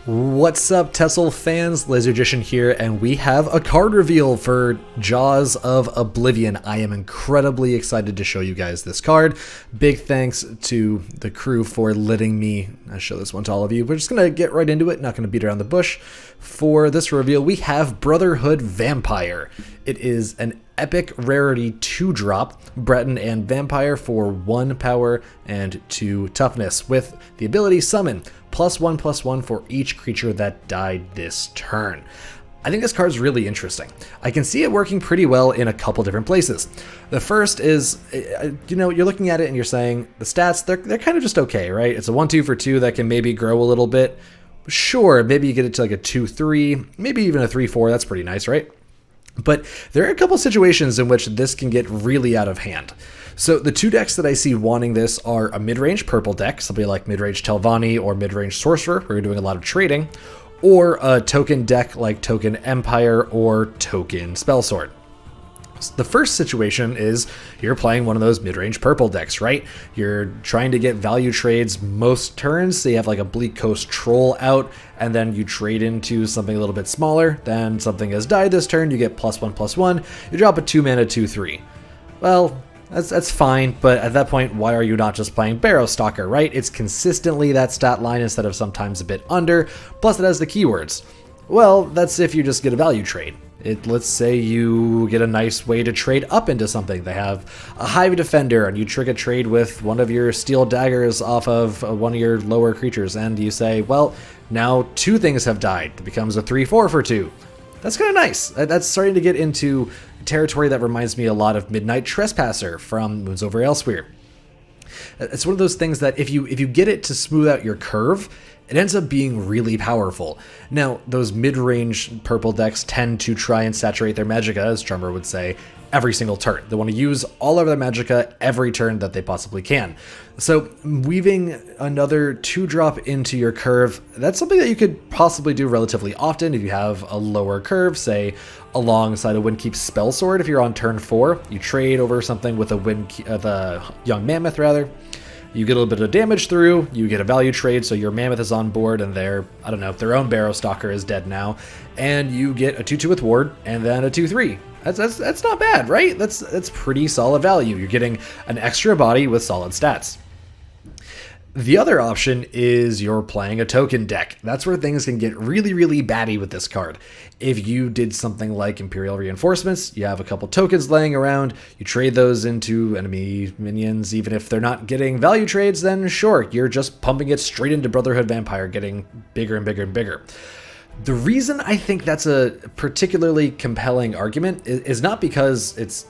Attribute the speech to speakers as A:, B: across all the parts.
A: What's up, Tessel fans? Lasergician here, and we have a card reveal for Jaws of Oblivion. I am incredibly excited to show you guys this card. Big thanks to the crew for letting me show this one to all of you. We're just going to get right into it, not going to beat around the bush. For this reveal, we have Brotherhood Vampire. It is an epic rarity 2-drop, Breton and Vampire for 1 power and 2 toughness, with the ability Summon, +1/+1 for each creature that died this turn. I think this card's really interesting. I can see it working pretty well in a couple different places. The first is, you're looking at it and you're saying, the stats, they're kind of just okay, right? It's a 1/2 for 2 that can maybe grow a little bit. Sure, maybe you get it to like a 2/3, maybe even a 3/4, that's pretty nice, right? But there are a couple situations in which this can get really out of hand. So the 2 decks that I see wanting this are a mid-range purple deck, something like mid-range Telvanni or mid-range Sorcerer, where you're doing a lot of trading, or a token deck like Token Empire or Token Spellsword. The first situation is you're playing one of those mid-range purple decks, right? You're trying to get value trades most turns, so you have like a Bleak Coast Troll out, and then you trade into something a little bit smaller, then something has died this turn, you get +1/+1, you drop a 2-mana 2/3. Well, that's fine, but at that point, why are you not just playing Barrow Stalker, right? It's consistently that stat line instead of sometimes a bit under, plus it has the keywords. Well, that's if you just get a value trade. Let's say you get a nice way to trade up into something. They have a Hive Defender, and you trick a trade with one of your Steel Daggers off of one of your lower creatures, and you say, well, now 2 things have died. It becomes a 3/4 for 2. That's kind of nice. That's starting to get into territory that reminds me a lot of Midnight Trespasser from Moons Over Elsewhere. It's one of those things that if you get it to smooth out your curve, it ends up being really powerful. Now, those mid-range purple decks tend to try and saturate their magicka, as Trummer would say, every single turn. They want to use all of their magicka every turn that they possibly can. So weaving another 2-drop into your curve, that's something that you could possibly do relatively often if you have a lower curve, say alongside a Windkeep Spellsword. If you're on turn 4, you trade over something with the Young Mammoth, rather. You get a little bit of damage through, you get a value trade, so your Mammoth is on board and their own Barrow Stalker is dead now, and you get a 2/2 with Ward, and then a 2/3. That's not bad, right? That's pretty solid value. You're getting an extra body with solid stats. The other option is you're playing a token deck. That's where things can get really, really batty with this card. If you did something like Imperial Reinforcements, you have a couple tokens laying around, you trade those into enemy minions, even if they're not getting value trades, then sure, you're just pumping it straight into Brotherhood Vampire, getting bigger and bigger and bigger. The reason I think that's a particularly compelling argument is not because it's,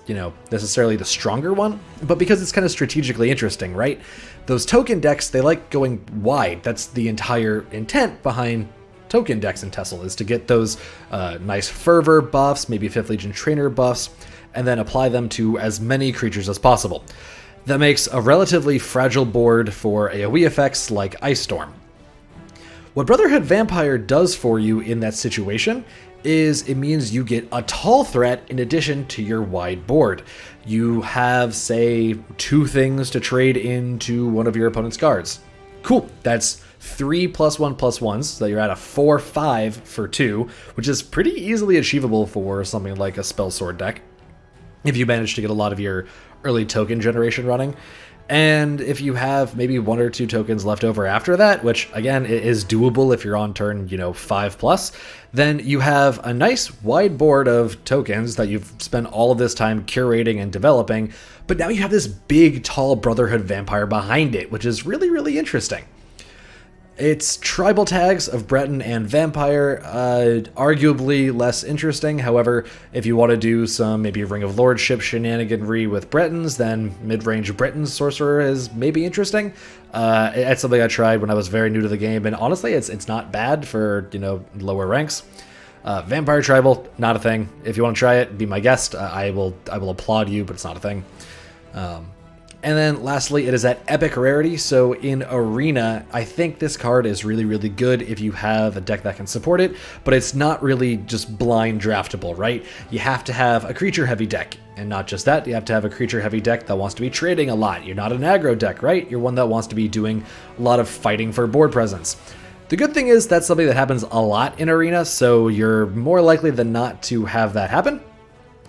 A: necessarily the stronger one, but because it's kind of strategically interesting, right? Those token decks, they like going wide. That's the entire intent behind token decks in Tessel, is to get those nice fervor buffs, maybe 5th Legion trainer buffs, and then apply them to as many creatures as possible. That makes a relatively fragile board for AoE effects like Ice Storm. What Brotherhood Vampire does for you in that situation is it means you get a tall threat in addition to your wide board. You have, say, 2 things to trade into one of your opponent's cards. Cool, that's 3 +1/+1s, so you're at a 4/5 for 2, which is pretty easily achievable for something like a Spellsword deck, if you manage to get a lot of your early token generation running. And if you have maybe 1 or 2 tokens left over after that, which again is doable if you're on turn 5+, then you have a nice wide board of tokens that you've spent all of this time curating and developing, but now you have this big, tall Brotherhood Vampire behind it, which is really, really interesting. Its tribal tags of Breton and Vampire, arguably less interesting. However, if you want to do some maybe Ring of Lordship shenaniganry with Bretons, then mid-range Breton Sorcerer is maybe interesting. It's something I tried when I was very new to the game, and honestly, it's not bad for, lower ranks. Vampire tribal, not a thing. If you want to try it, be my guest. I will applaud you, but it's not a thing. And then lastly, it is at epic rarity, so in Arena, I think this card is really, really good if you have a deck that can support it, but it's not really just blind draftable, right? You have to have a creature-heavy deck, and not just that, you have to have a creature-heavy deck that wants to be trading a lot. You're not an aggro deck, right? You're one that wants to be doing a lot of fighting for board presence. The good thing is that's something that happens a lot in Arena, so you're more likely than not to have that happen.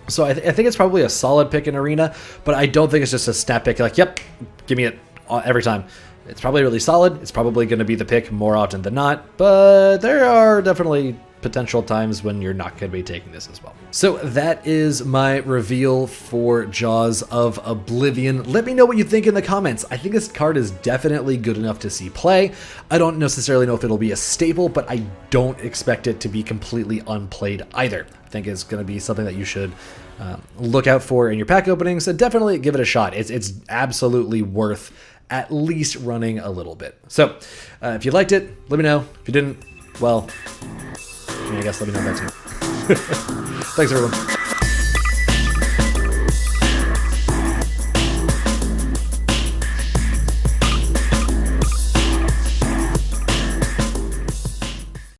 A: So I think it's probably a solid pick in Arena, but I don't think it's just a snap pick like, yep, give me it every time. It's probably really solid. It's probably going to be the pick more often than not, but there are definitely potential times when you're not going to be taking this as well. So that is my reveal for Jaws of Oblivion. Let me know what you think in the comments. I think this card is definitely good enough to see play. I don't necessarily know if it'll be a staple, but I don't expect it to be completely unplayed either. I think it's going to be something that you should look out for in your pack openings, and definitely give it a shot. It's absolutely worth at least running a little bit. So if you liked it, let me know. If you didn't, well, I guess let me know that too. Thanks, everyone.